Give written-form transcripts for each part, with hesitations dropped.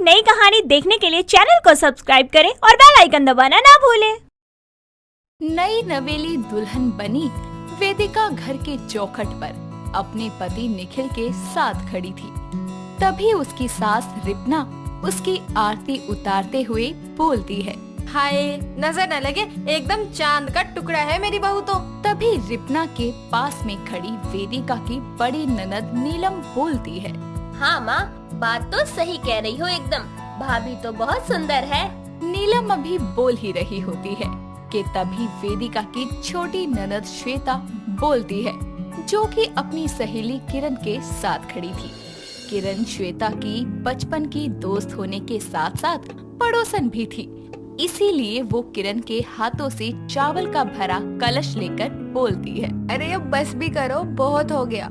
नई कहानी देखने के लिए चैनल को सब्सक्राइब करें और बेल आइकन दबाना ना भूलें। नई नवेली दुल्हन बनी वेदिका घर के चौखट पर अपने पति निखिल के साथ खड़ी थी। तभी उसकी सास रिपना उसकी आरती उतारते हुए बोलती है, हाय, नजर न लगे, एकदम चांद का टुकड़ा है मेरी बहू तो। तभी रिपना के पास में खड़ी वेदिका की बड़ी ननद नीलम बोलती है, हाँ माँ, बात तो सही कह रही हो एकदम। भाभी तो बहुत सुंदर है। नीलम अभी बोल ही रही होती है कि तभी वेदिका की छोटी ननद श्वेता बोलती है, जो कि अपनी सहेली किरण के साथ खड़ी थी। किरण श्वेता की बचपन की दोस्त होने के साथ साथ पड़ोसन भी थी, इसीलिए वो किरण के हाथों से चावल का भरा कलश लेकर बोलती है, अरे अब बस भी करो, बहुत हो गया।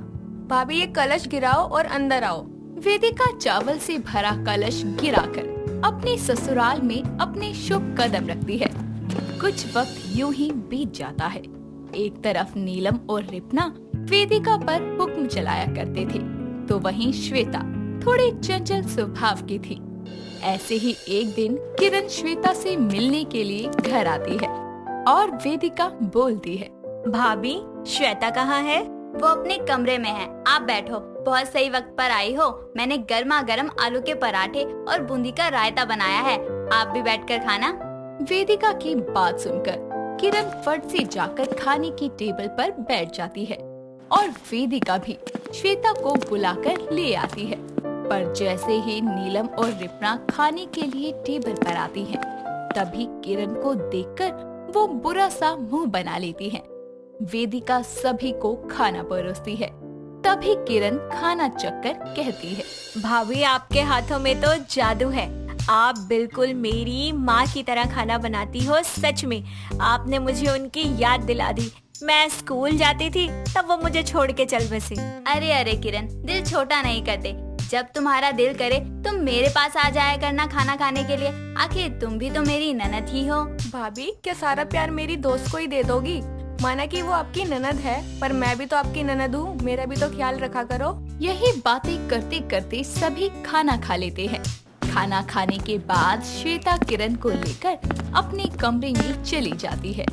भाभी ये कलश गिराओ और अंदर आओ। वेदिका चावल से भरा कलश गिराकर अपने ससुराल में अपने शुभ कदम रखती है। कुछ वक्त यूं ही बीत जाता है। एक तरफ नीलम और रिपना वेदिका पर हुक्म चलाया करते थे, तो वहीं श्वेता थोड़ी चंचल स्वभाव की थी। ऐसे ही एक दिन किरण श्वेता से मिलने के लिए घर आती है और वेदिका बोलती है, भाभी, श्वेता कहाँ है? वो अपने कमरे में है, आप बैठो। बहुत सही वक्त पर आई हो। मैंने गर्मा गर्म आलू के पराठे और बूंदी का रायता बनाया है, आप भी बैठकर खाना। वेदिका की बात सुनकर किरण फट से जाकर खाने की टेबल पर बैठ जाती है और वेदिका भी श्वेता को बुलाकर ले आती है। पर जैसे ही नीलम और रिपना खाने के लिए टेबल पर आती हैं, तभी किरण को देखकर वो बुरा सा मुंह बना लेती हैं। वेदिका सभी को खाना परोसती है। तभी किरण खाना चखकर कहती है, भाभी, आपके हाथों में तो जादू है। आप बिल्कुल मेरी माँ की तरह खाना बनाती हो। सच में आपने मुझे उनकी याद दिला दी। मैं स्कूल जाती थी तब वो मुझे छोड़ के चल बसे। अरे अरे किरण, दिल छोटा नहीं करते। जब तुम्हारा दिल करे तुम मेरे पास आ जाया करना खाना खाने के लिए। आखिर तुम भी तो मेरी ननद ही हो। भाभी, क्या सारा प्यार मेरी दोस्त को ही दे दोगी? माना कि वो आपकी ननद है, पर मैं भी तो आपकी ननद हूँ, मेरा भी तो ख्याल रखा करो। यही बातें करते करते सभी खाना खा लेते हैं। खाना खाने के बाद श्वेता किरण को लेकर अपने कमरे में चली जाती है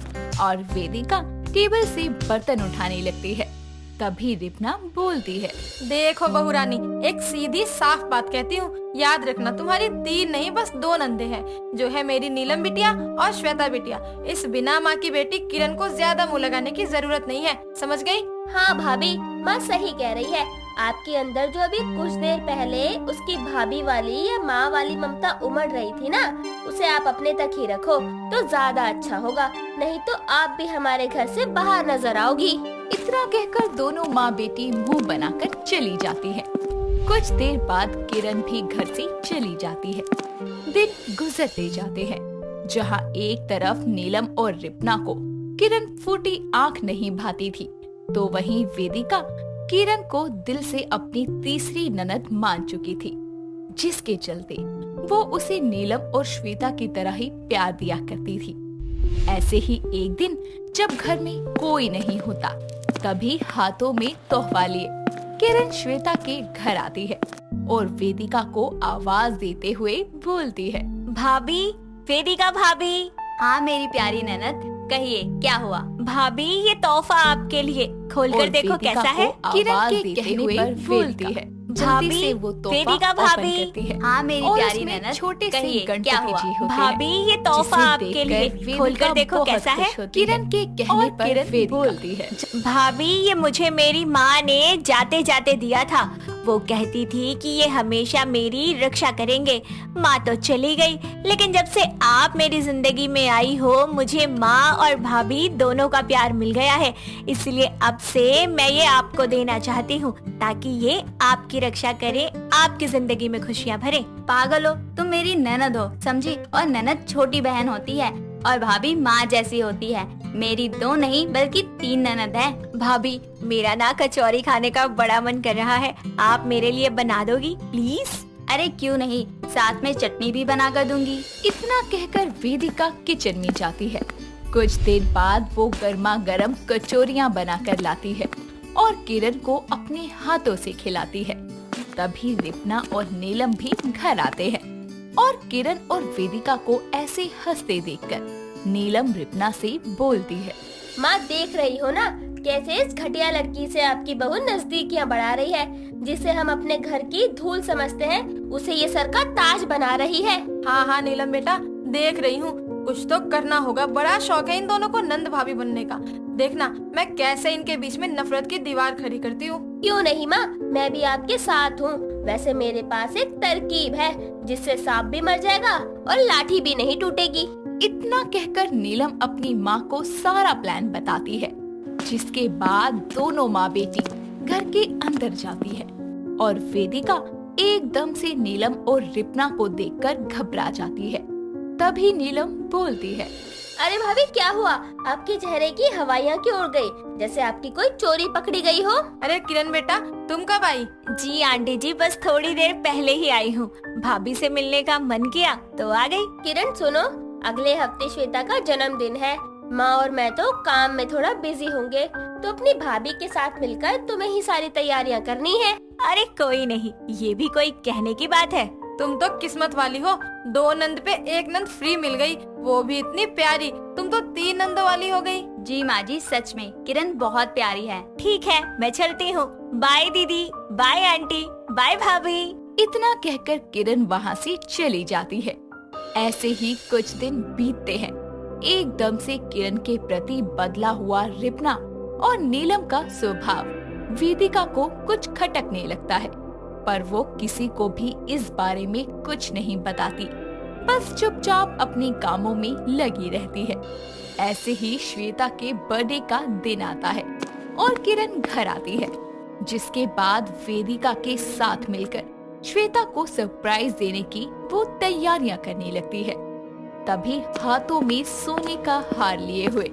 और वेदिका टेबल से बर्तन उठाने लगती है। तभी रिपना बोलती है, देखो बहू रानी, एक सीधी साफ बात कहती हूँ, याद रखना तुम्हारी 3 नहीं बस 2 नंदे हैं, जो है मेरी नीलम बिटिया और श्वेता बिटिया। इस बिना माँ की बेटी किरण को ज्यादा मुँह लगाने की जरूरत नहीं है, समझ गई? हाँ भाभी, माँ सही कह रही है। आपके अंदर जो अभी कुछ देर पहले उसकी भाभी वाली या माँ वाली ममता उमड़ रही थी ना, उसे आप अपने तक ही रखो तो ज्यादा अच्छा होगा, नहीं तो आप भी हमारे घर से बाहर नजर आओगी। इतना कहकर दोनों माँ बेटी मुंह बनाकर चली जाती है। कुछ देर बाद किरण भी घर से चली जाती है। दिन गुजरते जाते हैं, जहाँ एक तरफ नीलम और रिपना को किरण फूटी आंख नहीं भाती थी, तो वहीं वेदिका किरण को दिल से अपनी तीसरी ननद मान चुकी थी, जिसके चलते वो उसे नीलम और श्वेता की तरह ही प्यार दिया करती थी। ऐसे ही एक दिन जब घर में कोई नहीं होता, तभी हाथों में तोहफा लिए किरण श्वेता के घर आती है और वेदिका को आवाज देते हुए बोलती है, भाभी, वेदिका भाभी। हाँ मेरी प्यारी ननद, कहिए क्या हुआ? भाभी, ये तोहफा आपके लिए, खोलकर देखो कैसा है। किरण के कहने पर बोलती है। भाभी, से वो वेदिका भाभी। करती है। हाँ मेरी और प्यारी उसमें ननद, छोटे से कहिए गणपति क्या हुआ? जी होते हैं, भाभी, ये तोहफा जिसे आपके देखकर लिए, वेदिका खोलकर देखो बहुत कैसा है। खुश होती है। किरण के कहने पर किरण वेदिका बोलती है, भाभी, ये मुझे मेरी माँ ने जाते जाते दिया था। वो कहती थी कि ये हमेशा मेरी रक्षा करेंगे। माँ तो चली गई, लेकिन जब से आप मेरी जिंदगी में आई हो, मुझे माँ और भाभी दोनों का प्यार मिल गया है। इसलिए अब से मैं ये आपको देना चाहती हूँ, ताकि ये आपकी रक्षा करे, आपकी जिंदगी में खुशियाँ भरे। पागल हो, तुम मेरी ननद हो, समझी? और ननद छोटी बहन होती है और भाभी माँ जैसी होती है। मेरी 2 नहीं बल्कि 3 ननद है। भाभी, मेरा ना कचौरी खाने का बड़ा मन कर रहा है, आप मेरे लिए बना दोगी प्लीज? अरे क्यों नहीं, साथ में चटनी भी बना कर दूंगी। इतना कहकर वेदिका किचन में जाती है। कुछ देर बाद वो गर्मा गर्म कचौरियाँ बनाकर लाती है और किरण को अपने हाथों से खिलाती है। तभी रिपना और नीलम भी घर आते हैं। और किरण और वेदिका को ऐसे हंसते देखकर नीलम रिपना से बोलती है। माँ देख रही हो ना कैसे इस घटिया लड़की से आपकी बहू नजदीकियाँ बढ़ा रही है। जिसे हम अपने घर की धूल समझते हैं उसे ये सर का ताज बना रही है। हाँ हाँ नीलम बेटा, देख रही हूँ, कुछ तो करना होगा। बड़ा शौक है इन दोनों को नंद भाभी बनने का। देखना मैं कैसे इनके बीच में नफरत की दीवार खड़ी करती हूँ। क्यों नहीं माँ, मैं भी आपके साथ हूँ। वैसे मेरे पास एक तरकीब है जिससे सांप भी मर जाएगा और लाठी भी नहीं टूटेगी। इतना कहकर नीलम अपनी माँ को सारा प्लान बताती है, जिसके बाद दोनों माँ बेटी घर के अंदर जाती है और वेदिका एकदम से नीलम और रिपना को देखकर घबरा जाती है। तभी नीलम बोलती है, अरे भाभी क्या हुआ? आपके चेहरे की हवाइयाँ क्यों उड़ गई, जैसे आपकी कोई चोरी पकड़ी गई हो। अरे किरण बेटा, तुम कब आई? जी आंटी जी, बस थोड़ी देर पहले ही आई हूँ। भाभी से मिलने का मन किया तो आ गई। किरण सुनो, अगले हफ्ते श्वेता का जन्मदिन है। माँ और मैं तो काम में थोड़ा बिजी होंगे, तो अपनी भाभी के साथ मिलकर तुम्हें ही सारी तैयारियाँ करनी है। अरे कोई नहीं, ये भी कोई कहने की बात है। तुम तो किस्मत वाली हो, 2 नंद पे 1 नंद फ्री मिल गई, वो भी इतनी प्यारी। तुम तो 3 नंदों वाली हो गई। जी माँ जी, सच में किरण बहुत प्यारी है। ठीक है, मैं चलती हूँ। बाय दीदी, बाय आंटी, बाय भाभी। इतना कहकर किरण वहाँ से चली जाती है। ऐसे ही कुछ दिन बीतते हैं। एकदम से किरण के प्रति बदला हुआ रिपना और नीलम का स्वभाव वेदिका को कुछ खटकने लगता है, पर वो किसी को भी इस बारे में कुछ नहीं बताती, बस चुपचाप अपने कामों में लगी रहती है। ऐसे ही श्वेता के बर्थडे का दिन आता है और किरण घर आती है, जिसके बाद वेदिका के साथ मिलकर श्वेता को सरप्राइज देने की वो तैयारियां करने लगती है। तभी हाथों में सोने का हार लिए हुए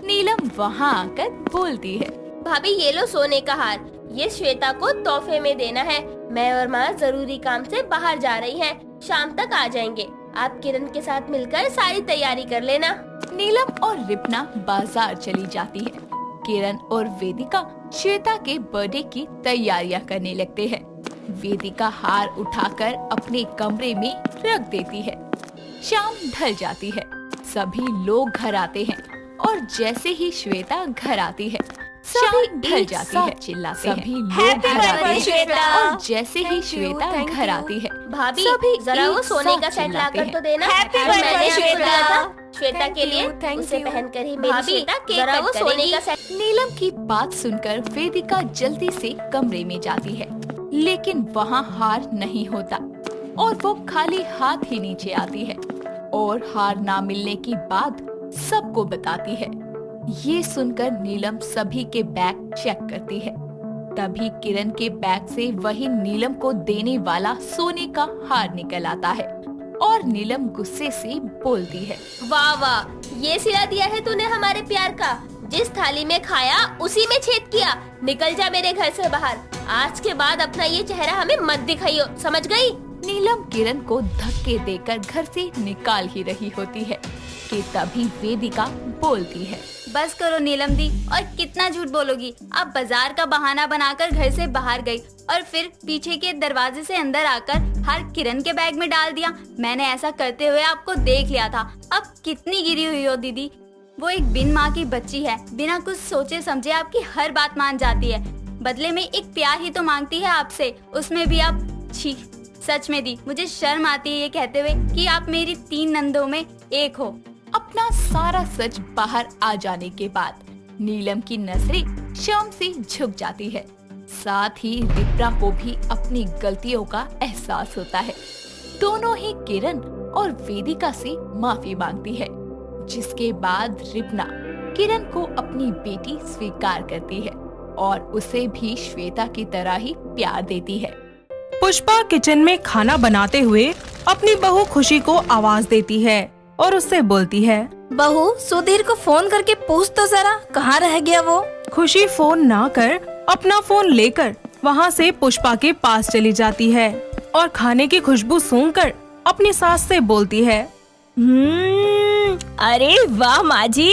नीलम वहाँ आकर बोलती है, भाभी ये लो सोने का हार, ये श्वेता को तोहफे में देना है। मैं और माँ जरूरी काम से बाहर जा रही हैं, शाम तक आ जाएंगे। आप किरण के साथ मिलकर सारी तैयारी कर लेना। नीलम और रिपना बाजार चली जाती है। किरण और वेदिका श्वेता के बर्थडे की तैयारियां करने लगते हैं। वेदिका हार उठाकर अपने कमरे में रख देती है। शाम ढल जाती है, सभी लोग घर आते हैं और जैसे ही श्वेता घर आती है सभी ढल जाती है, चिल्लाते हैं। सभी लोग घर आते हैं श्वेता। और जैसे ही श्वेता घर आती है भाभी सभी जरा वो एक सोने साथ का सेट चिल्लाते लाकर हैं। तो देना। Happy और मैंने birthday, आपको श्वेता। बोला था, श्वेता के लिए Thank उसे you। पहनकर ही मेरी भाभी, श्वेता केक जरा कट वो सोने करेगी। का सेट। नीलम की बात सुनकर वेदिका जल्दी से कमरे में जाती है, लेकिन वहाँ हार नहीं होता और वो खाली हाथ ही नीचे आती है और हार ना मिलने की बात सबको बताती है। ये सुनकर नीलम सभी के बैग चेक करती है। तभी किरण के बैग से वही नीलम को देने वाला सोने का हार निकल आता है और नीलम गुस्से से बोलती है, वाह वाह, ये सिला दिया है तूने हमारे प्यार का। जिस थाली में खाया उसी में छेद किया। निकल जा मेरे घर से बाहर। आज के बाद अपना ये चेहरा हमें मत दिखाइयो, समझ गई? नीलम किरण को धक्के देकर घर से निकाल ही रही होती है कि तभी वेदिका बोलती है, बस करो नीलम दी, और कितना झूठ बोलोगी। आप बाजार का बहाना बनाकर घर से बाहर गई और फिर पीछे के दरवाजे से अंदर आकर हार किरण के बैग में डाल दिया। मैंने ऐसा करते हुए आपको देख लिया था। अब कितनी गिरी हुई हो दीदी। वो एक बिन माँ की बच्ची है, बिना कुछ सोचे समझे आपकी हर बात मान जाती है। बदले में एक प्यार ही तो मांगती है आपसे, उसमें भी आप छी। सच में दी, मुझे शर्म आती है ये कहते हुए कि आप मेरी 3 नंदों में एक हो। अपना सारा सच बाहर आ जाने के बाद नीलम की नजरें शर्म से झुक जाती है। साथ ही रिपना को भी अपनी गलतियों का एहसास होता है। दोनों ही किरण और वेदिका से माफी मांगती है, जिसके बाद रिपना किरण को अपनी बेटी स्वीकार करती है और उसे भी श्वेता की तरह ही प्यार देती है। पुष्पा किचन में खाना बनाते हुए अपनी बहू खुशी को आवाज देती है और उससे बोलती है, बहू सुधीर को फोन करके पूछ तो जरा कहाँ रह गया वो। खुशी फोन ना कर अपना फोन लेकर वहाँ से पुष्पा के पास चली जाती है और खाने की खुशबू सूंघकर अपनी सास से बोलती है, अरे वाह माँ जी,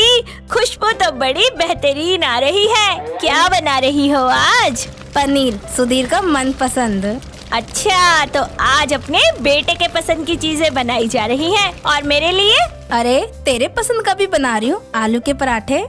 खुशबू तो बड़ी बेहतरीन आ रही है। क्या बना रही हो आज? पनीर, सुधीर का मनपसंद। अच्छा, तो आज अपने बेटे के पसंद की चीजें बनाई जा रही हैं और मेरे लिए? अरे तेरे पसंद का भी बना रही हूँ, आलू के पराठे।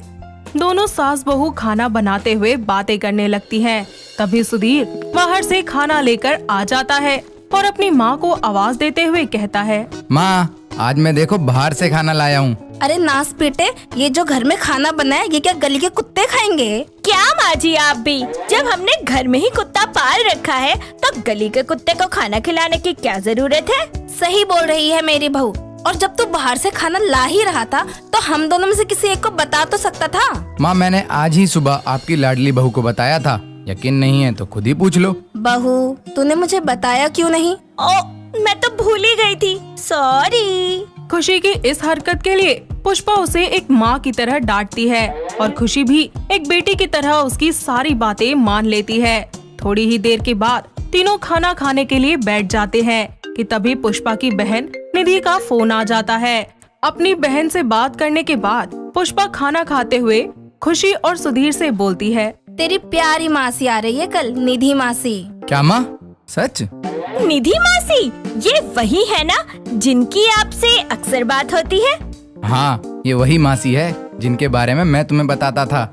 दोनों सास बहू खाना बनाते हुए बातें करने लगती हैं। तभी सुधीर बाहर से खाना लेकर आ जाता है और अपनी माँ को आवाज देते हुए कहता है, माँ, आज मैं देखो बाहर से खाना लाया हूँ। अरे नास बेटे, ये जो घर में खाना बना है ये क्या गली के कुत्ते खाएंगे? क्या माँ जी आप भी, जब हमने घर में ही कुत्ता पाल रखा है तो गली के कुत्ते को खाना खिलाने की क्या जरूरत है? सही बोल रही है मेरी बहू। और जब तू बाहर से खाना ला ही रहा था तो हम दोनों में से किसी एक को बता तो सकता था। माँ, मैंने आज ही सुबह आपकी लाडली बहू को बताया था। यकीन नहीं है तो खुद ही पूछ लो। बहू, तूने मुझे बताया क्यों नहीं? ओ, मैं तो भूल ही गई थी, सॉरी। खुशी की इस हरकत के लिए पुष्पा उसे एक माँ की तरह डांटती है और खुशी भी एक बेटी की तरह उसकी सारी बातें मान लेती है। थोड़ी ही देर के बाद तीनों खाना खाने के लिए बैठ जाते हैं कि तभी पुष्पा की बहन निधि का फोन आ जाता है। अपनी बहन से बात करने के बाद पुष्पा खाना खाते हुए खुशी और सुधीर से बोलती है, तेरी प्यारी मासी आ रही है कल, निधि मासी। क्या माँ, सच? निधि मासी, ये वही है ना जिनकी आपसे अक्सर बात होती है? हाँ, ये वही मासी है जिनके बारे में मैं तुम्हें बताता था।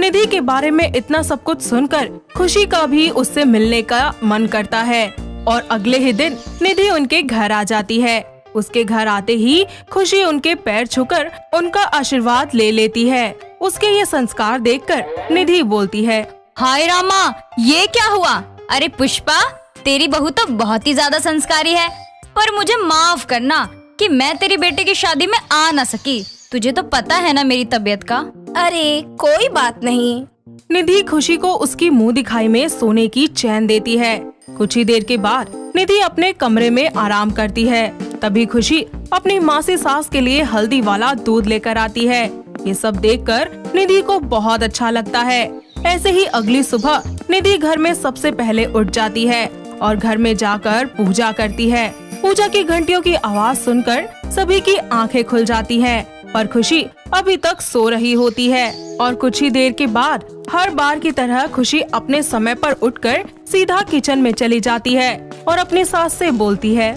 निधि के बारे में इतना सब कुछ सुनकर खुशी का भी उससे मिलने का मन करता है और अगले ही दिन निधि उनके घर आ जाती है। उसके घर आते ही खुशी उनके पैर छूकर उनका आशीर्वाद ले लेती है। उसके ये संस्कार देखकर निधि बोलती है, हाय रामा, ये क्या हुआ? अरे पुष्पा, तेरी बहू तो बहुत ही ज्यादा संस्कारी है, पर मुझे माफ करना कि मैं तेरी बेटे की शादी में आ ना सकी। तुझे तो पता है ना मेरी तबीयत का। अरे कोई बात नहीं। निधि खुशी को उसकी मुंह दिखाई में सोने की चैन देती है। कुछ ही देर के बाद निधि अपने कमरे में आराम करती है। तभी खुशी अपनी मासी सास के लिए हल्दी वाला दूध लेकर आती है। ये सब देखकर निधि को बहुत अच्छा लगता है। ऐसे ही अगली सुबह निधि घर में सबसे पहले उठ जाती है और घर में जाकर पूजा करती है। पूजा की घंटियों की आवाज सुनकर सभी की आंखें खुल जाती हैं, पर खुशी अभी तक सो रही होती है। और कुछ ही देर के बाद हर बार की तरह खुशी अपने समय पर उठकर सीधा किचन में चली जाती है और अपनी सास से बोलती है,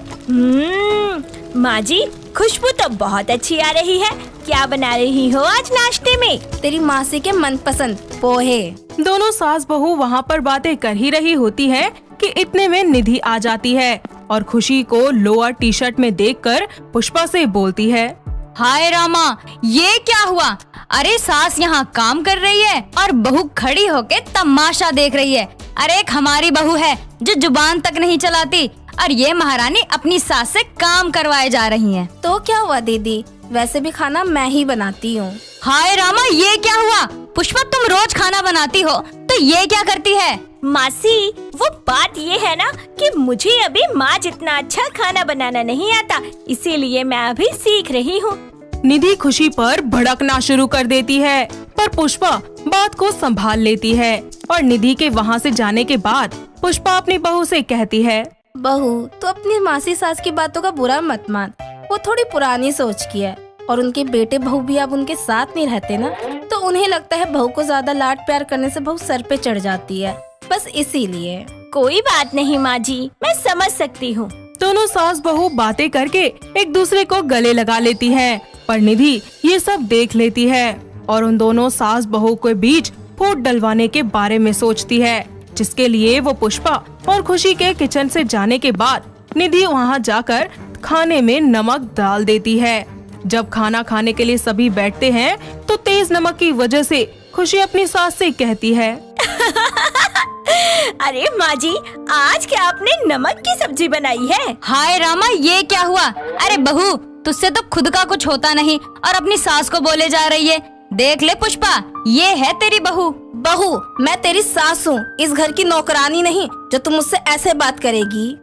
माँ जी, खुशबू तो बहुत अच्छी आ रही है। क्या बना रही हो आज नाश्ते में? तेरी मासी के मनपसंद पोहे। दोनों सास बहू वहाँ पर बातें कर ही रही होती है कि इतने में निधि आ जाती है और खुशी को लोअर टी शर्ट में देखकर पुष्पा से बोलती है, हाय रामा, ये क्या हुआ? अरे सास यहाँ काम कर रही है और बहू खड़ी होके तमाशा देख रही है। अरे एक हमारी बहू है जो जुबान तक नहीं चलाती और ये महारानी अपनी सास से काम करवाए जा रही है। तो क्या हुआ दीदी, वैसे भी खाना मैं ही बनाती हूँ। हाय रामा, ये क्या हुआ? पुष्पा, तुम रोज खाना बनाती हो तो ये क्या करती है? मासी, वो बात ये है ना कि मुझे अभी माँ जितना अच्छा खाना बनाना नहीं आता, इसीलिए मैं अभी सीख रही हूँ। निधि खुशी पर भड़कना शुरू कर देती है, पर पुष्पा बात को संभाल लेती है और निधि के वहाँ से जाने के बाद पुष्पा अपनी बहू से कहती है, बहू, तो अपनी मासी सास की बातों का बुरा मत मान। वो थोड़ी पुरानी सोच की है और उनके बेटे बहू भी अब उनके साथ नहीं रहते ना, तो उन्हें लगता है बहू को ज्यादा लाड प्यार करने से बहू सर पे चढ़ जाती है, बस इसीलिए। कोई बात नहीं माँ जी, मैं समझ सकती हूँ। दोनों सास बहू बातें करके एक दूसरे को गले लगा लेती है, पर निधि ये सब देख लेती है और उन दोनों सास बहू के बीच फूट डलवाने के बारे में सोचती है, जिसके लिए वो पुष्पा और खुशी के किचन से जाने के बाद निधि वहाँ जाकर खाने में नमक डाल देती है। जब खाना खाने के लिए सभी बैठते हैं तो तेज नमक की वजह से खुशी अपनी सास से कहती है, अरे माँ जी, आज क्या आपने नमक की सब्जी बनाई है? हाय रामा, ये क्या हुआ? अरे बहू, तुझसे तो खुद का कुछ होता नहीं और अपनी सास को बोले जा रही है। देख ले पुष्पा, ये है तेरी बहू। बहू, मैं तेरी सास हूँ, इस घर की नौकरानी नहीं जो तुम मुझसे ऐसे बात करेगी।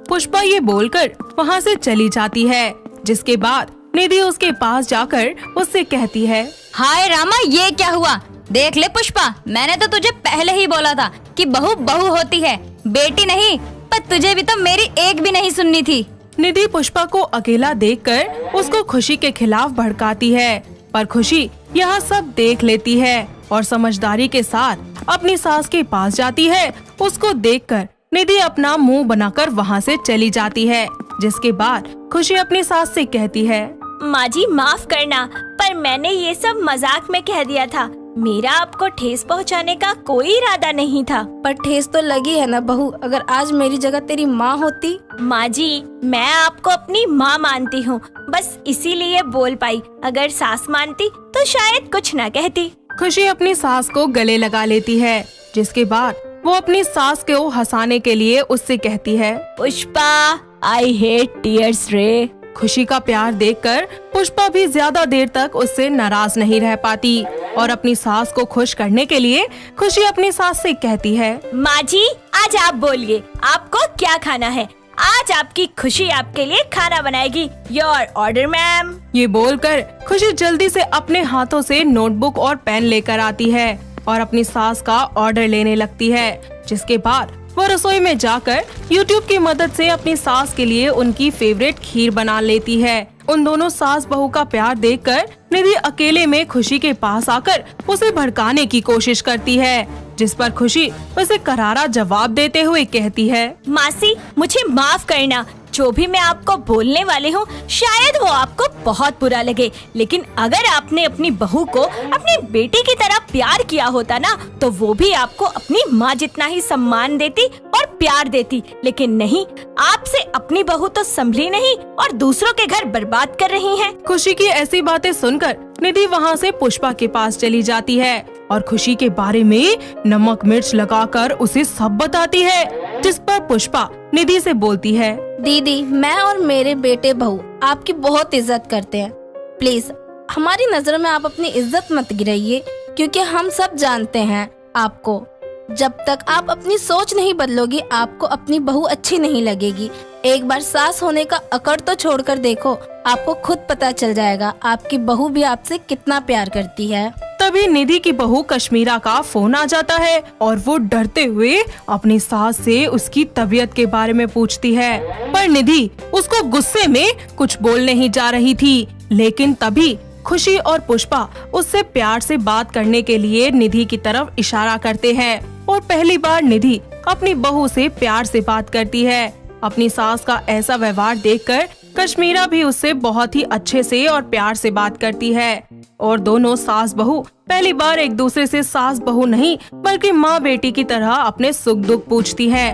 पुष्पा ये बोलकर वहाँ से चली जाती है, जिसके बाद निधि उसके पास जाकर उससे कहती है, हाय रामा, ये क्या हुआ? देख ले पुष्पा, मैंने तो तुझे पहले ही बोला था कि बहू बहू होती है, बेटी नहीं। पर तुझे भी तो मेरी एक भी नहीं सुननी थी। निधि पुष्पा को अकेला देखकर उसको खुशी के खिलाफ भड़काती है, पर खुशी यह सब देख लेती है और समझदारी के साथ अपनी सास के पास जाती है। उसको देखकर निधि अपना मुंह बनाकर वहाँ से चली जाती है। जिसके बाद खुशी अपनी सास से कहती है, माँ जी माफ करना, पर मैंने ये सब मजाक में कह दिया था। मेरा आपको ठेस पहुँचाने का कोई इरादा नहीं था। पर ठेस तो लगी है ना बहू, अगर आज मेरी जगह तेरी माँ होती। माँ जी मैं आपको अपनी माँ मानती हूँ, बस इसीलिए बोल पाई। अगर सास मानती तो शायद कुछ न कहती। खुशी अपनी सास को गले लगा लेती है। जिसके बाद वो अपनी सास को हंसाने के लिए उससे कहती है, पुष्पा आई हेट टीयर्स रे। खुशी का प्यार देखकर पुष्पा भी ज्यादा देर तक उससे नाराज नहीं रह पाती और अपनी सास को खुश करने के लिए खुशी अपनी सास से कहती है, माँ जी आज आप बोलिए, आपको क्या खाना है? आज आपकी खुशी आपके लिए खाना बनाएगी। Your order ma'am. ये बोलकर खुशी जल्दी से अपने हाथों से नोटबुक और पेन लेकर आती है और अपनी सास का ऑर्डर लेने लगती है। जिसके बाद वो रसोई में जाकर YouTube की मदद से अपनी सास के लिए उनकी फेवरेट खीर बना लेती है। उन दोनों सास बहू का प्यार देखकर निधि अकेले में खुशी के पास आकर उसे भड़काने की कोशिश करती है। जिस पर खुशी उसे करारा जवाब देते हुए कहती है, मासी मुझे माफ करना, जो भी मैं आपको बोलने वाली हूँ शायद वो आपको बहुत बुरा लगे, लेकिन अगर आपने अपनी बहू को अपनी बेटी की तरह प्यार किया होता ना, तो वो भी आपको अपनी माँ जितना ही सम्मान देती और प्यार देती। लेकिन नहीं, आपसे अपनी बहू तो संभली नहीं और दूसरों के घर बर्बाद कर रही हैं। खुशी की ऐसी बातें सुनकर निधि वहाँ से पुष्पा के पास चली जाती है और खुशी के बारे में नमक मिर्च लगाकर उसे सब बताती है। जिस पर पुष्पा निधि से बोलती है, दीदी मैं और मेरे बेटे बहू आपकी बहुत इज्जत करते हैं। प्लीज हमारी नजरों में आप अपनी इज्जत मत गिराइए, क्योंकि हम सब जानते हैं आपको। जब तक आप अपनी सोच नहीं बदलोगी आपको अपनी बहू अच्छी नहीं लगेगी। एक बार सास होने का अकड़ तो छोड़कर देखो, आपको खुद पता चल जाएगा आपकी बहू भी आपसे कितना प्यार करती है। तभी निधि की बहू कश्मीरा का फोन आ जाता है और वो डरते हुए अपनी सास से उसकी तबीयत के बारे में पूछती है। पर निधि उसको गुस्से में कुछ बोल नहीं जा रही थी। लेकिन तभी खुशी और पुष्पा उससे प्यार से बात करने के लिए निधि की तरफ इशारा करते हैं और पहली बार निधि अपनी बहू से प्यार से बात करती है। अपनी सास का ऐसा व्यवहार देखकर कश्मीरा भी उससे बहुत ही अच्छे से और प्यार से बात करती है और दोनों सास बहू पहली बार एक दूसरे से सास बहू नहीं बल्कि माँ बेटी की तरह अपने सुख दुख पूछती है।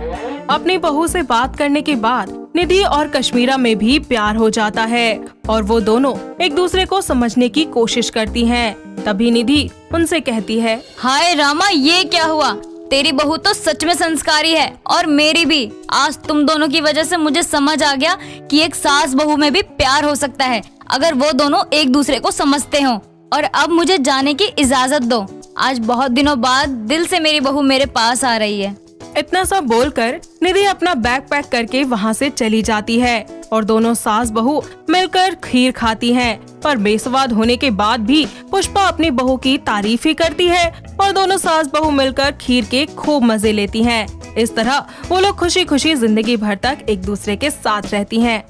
अपनी बहू से बात करने के बाद निधि और कश्मीरा में भी प्यार हो जाता है और वो दोनों एक दूसरे को समझने की कोशिश करती हैं। तभी निधि उनसे कहती है, हाय रामा, ये क्या हुआ? तेरी बहू तो सच में संस्कारी है और मेरी भी। आज तुम दोनों की वजह से मुझे समझ आ गया कि एक सास बहू में भी प्यार हो सकता है अगर वो दोनों एक दूसरे को समझते हों। और अब मुझे जाने की इजाजत दो। आज बहुत दिनों बाद दिल से मेरी बहू मेरे पास आ रही है। इतना सब बोलकर निधि अपना बैग पैक करके वहाँ से चली जाती है और दोनों सास बहू मिलकर खीर खाती हैं। पर बेस्वाद होने के बाद भी पुष्पा अपनी बहू की तारीफ ही करती है और दोनों सास बहू मिलकर खीर के खूब मजे लेती हैं। इस तरह वो लोग खुशी खुशी जिंदगी भर तक एक दूसरे के साथ रहती हैं।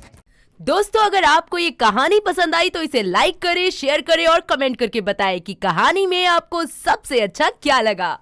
दोस्तों, अगर आपको ये कहानी पसंद आई तो इसे लाइक करें, शेयर करें और कमेंट करके बताएं कि कहानी में आपको सबसे अच्छा क्या लगा।